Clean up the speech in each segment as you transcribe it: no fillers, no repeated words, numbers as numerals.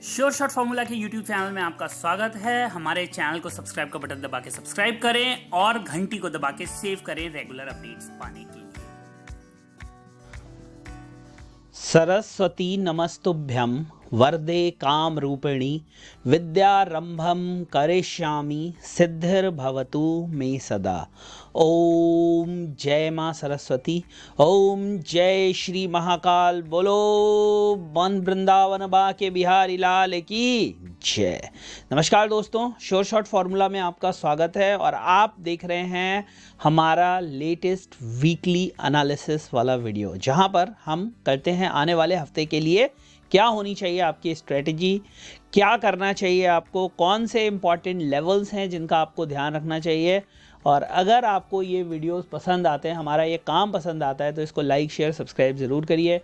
Sure shot formula के YouTube channel में आपका स्वागत है। हमारे चैनल को सब्सक्राइब का बटन दबा के सब्सक्राइब करें और घंटी को दबा के सेव करें रेगुलर अपडेट्स पाने के लिए। सरस्वती नमस्तुभ्यं वरदे काम रूपिणी विद्यारंभम करिष्यामि सिद्धिर्भवतु मे सदा। ओम जय माँ सरस्वती, ओम जय श्री महाकाल। बोलो वन वृंदावन बाके बिहारी लाल की जय। नमस्कार दोस्तों, श्योर शॉट फॉर्मूला में आपका स्वागत है और आप देख रहे हैं हमारा लेटेस्ट वीकली एनालिसिस वाला वीडियो, जहां पर हम करते हैं आने वाले हफ्ते के लिए क्या होनी चाहिए आपकी स्ट्रेटजी, क्या करना चाहिए आपको, कौन से इंपॉर्टेंट लेवल्स हैं जिनका आपको ध्यान रखना चाहिए। और अगर आपको ये वीडियोस पसंद आते हैं, हमारा ये काम पसंद आता है, तो इसको लाइक शेयर सब्सक्राइब ज़रूर करिए।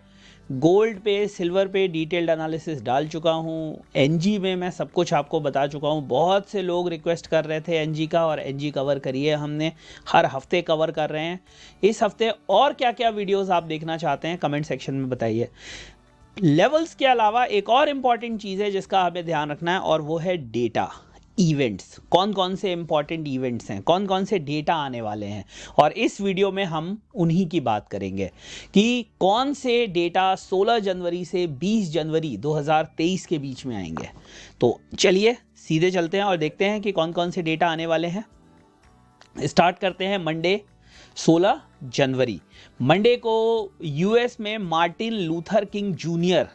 गोल्ड पे सिल्वर पे डिटेल्ड एनालिसिस डाल चुका हूँ, एनजी में मैं सब कुछ आपको बता चुका हूँ। बहुत से लोग रिक्वेस्ट कर रहे थे एनजी का, और एनजी कवर करिए, हमने हर हफ्ते कवर कर रहे हैं। इस हफ्ते और क्या क्या वीडियोस आप देखना चाहते हैं कमेंट सेक्शन में बताइए। लेवल्स के अलावा एक और इम्पॉर्टेंट चीज़ है जिसका हमें ध्यान रखना है, और वो है डेटा इवेंट्स। कौन कौन से इंपॉर्टेंट इवेंट्स हैं, कौन कौन से डेटा आने वाले हैं, और इस वीडियो में हम उन्हीं की बात करेंगे कि कौन से डेटा 16 जनवरी से 20 जनवरी 2023 के बीच में आएंगे। तो चलिए सीधे चलते हैं और देखते हैं कि कौन कौन से डेटा आने वाले हैं। स्टार्ट करते हैं मंडे 16 जनवरी। मंडे को यूएस में मार्टिन लूथर किंग जूनियर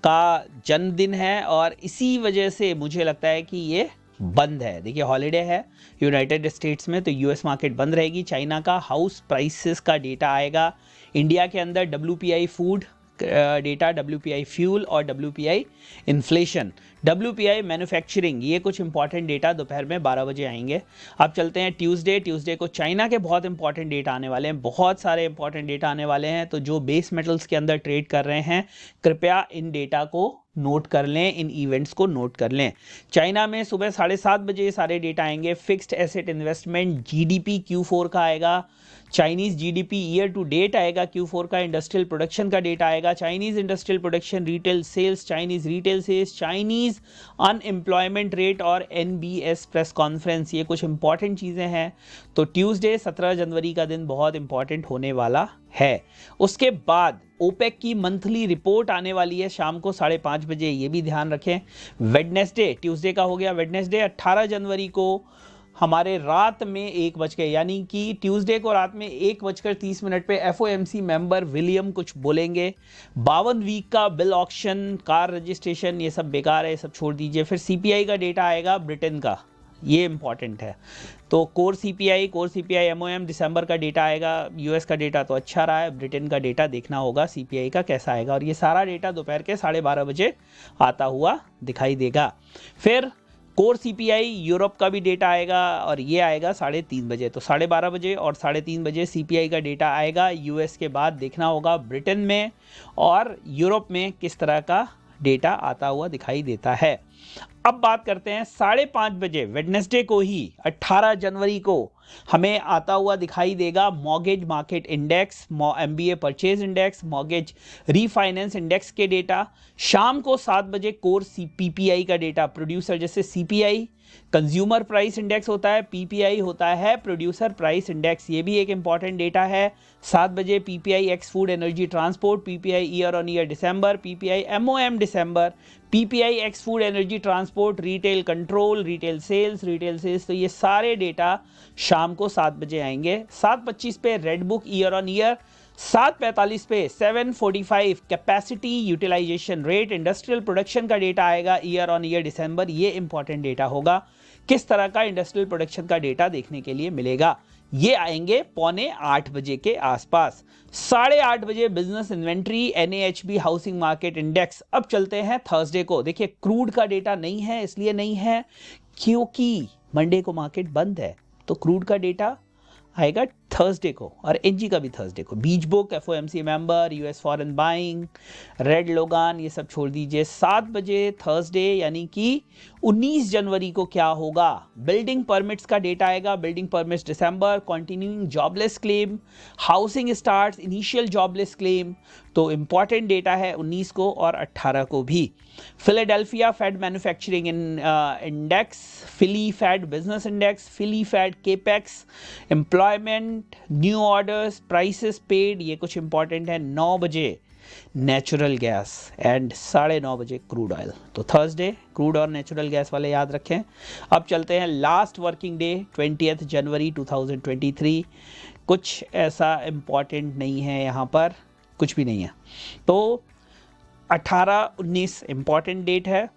का जन्मदिन है, और इसी वजह से मुझे लगता है कि ये बंद है। देखिए हॉलीडे है यूनाइटेड स्टेट्स में, तो यूएस मार्केट बंद रहेगी। चाइना का हाउस प्राइसेस का डेटा आएगा। इंडिया के अंदर WPI food data, WPI fuel और डब्ल्यूपीआई इन्फ्लेशन, डब्ल्यूपीआई मैन्युफैक्चरिंग, ये कुछ इंपॉर्टेंट डेटा दोपहर में 12 बजे आएंगे। अब चलते हैं ट्यूसडे को चाइना के बहुत इंपॉर्टेंट डेटा आने वाले हैं, बहुत सारे इंपॉर्टेंट डेटा आने वाले हैं। तो जो बेस मेटल्स के अंदर ट्रेड कर रहे हैं, कृपया इन डेटा को नोट कर लें, इन इवेंट्स को नोट कर लें। चाइना में सुबह 7:30 बजे सारे डेटा आएंगे। Fixed asset investment, GDP Q4 का आएगा, Chinese GDP year to date आएगा Q4 का, इंडस्ट्रियल प्रोडक्शन का डेटा आएगा, Chinese industrial production, retail sales, Chinese retail sales, Chinese unemployment rate और एनबीएस प्रेस कॉन्फ्रेंस। ये कुछ इंपॉर्टेंट चीज़ें हैं। तो ट्यूसडे 17 जनवरी का दिन बहुत इंपॉर्टेंट होने वाला है। उसके बाद ओपेक की मंथली रिपोर्ट आने वाली है शाम को 5:30 बजे, ये भी ध्यान रखें। वेडनेसडे, ट्यूसडे का हो गया। वेडनेसडे 18 जनवरी को हमारे रात में 1 बज के, यानी कि ट्यूसडे को रात में 1:30 पे एफओएमसी मेंबर विलियम कुछ बोलेंगे। 52 वीक का बिल ऑक्शन, कार रजिस्ट्रेशन, ये सब बेकार है, ये सब छोड़ दीजिए। फिर सीपीआई का डेटा आएगा ब्रिटेन का, ये इंपॉर्टेंट है। तो कोर सीपीआई एमओएम दिसंबर का डेटा आएगा। यूएस का डेटा तो अच्छा रहा है, ब्रिटेन का डेटा देखना होगा सीपीआई का कैसा आएगा, और ये सारा डेटा दोपहर के 12:30 बजे आता हुआ दिखाई देगा। फिर कोर सीपीआई यूरोप का भी डेटा आएगा, और ये आएगा 3:30 बजे। तो 12:30 बजे और 3:30 बजे सीपीआई का डेटा आएगा। यूएस के बाद देखना होगा ब्रिटेन में और यूरोप में किस तरह का डेटा आता हुआ दिखाई देता है। अब बात करते हैं 5:30 बजे वेडनेसडे को ही 18 जनवरी को हमें आता हुआ दिखाई देगा mortgage market index, MBA purchase index, mortgage refinance index के डेटा। शाम को 7 बजे कोर पीपीआई का डेटा, प्रोड्यूसर, जैसे सीपीआई कंज्यूमर प्राइस इंडेक्स होता है, पीपीआई होता है प्रोड्यूसर प्राइस इंडेक्स, ये भी एक इंपॉर्टेंट डेटा है। 7 बजे PPI ex food energy transport, PPI year on year December, PPI MOM December, PPI ex food energy transport, retail control, retail sales. तो ये सारे डेटा शाम को 7 बजे आएंगे। 7:25 पे red book year on year, 7:45 पे 745 capacity utilization rate, industrial production का डेटा आएगा ईयर ऑन ईयर दिसंबर, ये इंपॉर्टेंट डेटा होगा। किस तरह का इंडस्ट्रियल प्रोडक्शन का डेटा देखने के लिए मिलेगा, ये आएंगे 7:45 बजे के आसपास। 8:30 बजे business inventory, NAHB housing market index. अब चलते हैं थर्सडे को। देखिए क्रूड का डेटा नहीं है, इसलिए नहीं है क्योंकि मंडे को मार्केट बंद है, तो क्रूड का डेटा आएगा थर्सडे को और एनजी का भी थर्सडे को। Beige Book, FOMC member, US foreign buying, Fed Logan, ये सब छोड़ दीजिए। 7 बजे थर्सडे यानी कि 19 जनवरी को क्या होगा? बिल्डिंग परमिट्स का डेटा आएगा। बिल्डिंग परमिट्स दिसंबर, continuing jobless claim, housing starts, initial jobless claim, तो इंपॉर्टेंट डेटा है 19 को और 18 को भी। Philadelphia Fed manufacturing index, Philly Fed business index, Philly Fed capex, employment, new orders, prices paid, ये कुछ इंपॉर्टेंट है। 9 बजे नेचुरल गैस एंड 9:30 बजे क्रूड ऑयल। तो थर्सडे क्रूड और नेचुरल गैस वाले याद रखें। अब चलते हैं लास्ट वर्किंग डे 20 जनवरी 2023। कुछ ऐसा इंपॉर्टेंट नहीं है यहाँ पर, कुछ भी नहीं है। तो 18-19 इंपॉर्टेंट डेट है।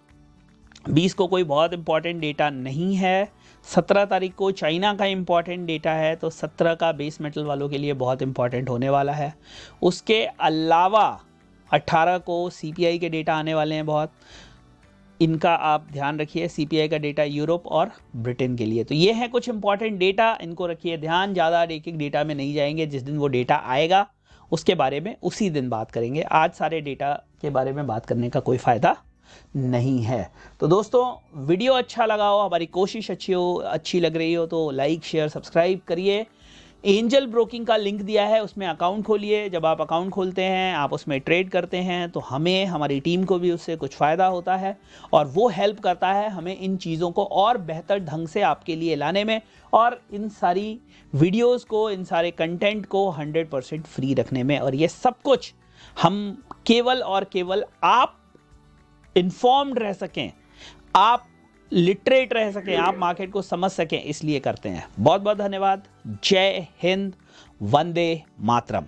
20 को कोई बहुत इंपॉर्टेंट डेटा नहीं है। 17 तारीख को चाइना का इंपॉर्टेंट डेटा है, तो 17 का बेस मेटल वालों के लिए बहुत इंपॉर्टेंट होने वाला है। उसके अलावा 18 को सीपीआई के डेटा आने वाले हैं बहुत, इनका आप ध्यान रखिए। सीपीआई का डेटा यूरोप और ब्रिटेन के लिए। तो ये है कुछ इंपॉर्टेंट डेटा, इनको रखिए ध्यान। ज़्यादा एक एक डेटा में नहीं जाएंगे, जिस दिन वो डेटा आएगा उसके बारे में उसी दिन बात करेंगे। आज सारे डेटा के बारे में बात करने का कोई फ़ायदा नहीं है। तो दोस्तों, वीडियो अच्छा लगा हो, हमारी कोशिश अच्छी लग रही हो तो लाइक शेयर सब्सक्राइब करिए। एंजल ब्रोकिंग का लिंक दिया है, उसमें अकाउंट खोलिए। जब आप अकाउंट खोलते हैं, आप उसमें ट्रेड करते हैं, तो हमें, हमारी टीम को भी उससे कुछ फ़ायदा होता है और वो हेल्प करता है हमें इन चीज़ों को और बेहतर ढंग से आपके लिए लाने में और इन सारी वीडियोज़ को, इन सारे कंटेंट को 100% फ्री रखने में। और ये सब कुछ हम केवल और केवल आप इन्फॉर्म्ड रह सकें, आप लिटरेट रह सकें, आप मार्केट को समझ सकें, इसलिए करते हैं। बहुत बहुत धन्यवाद। जय हिंद, वंदे मातरम।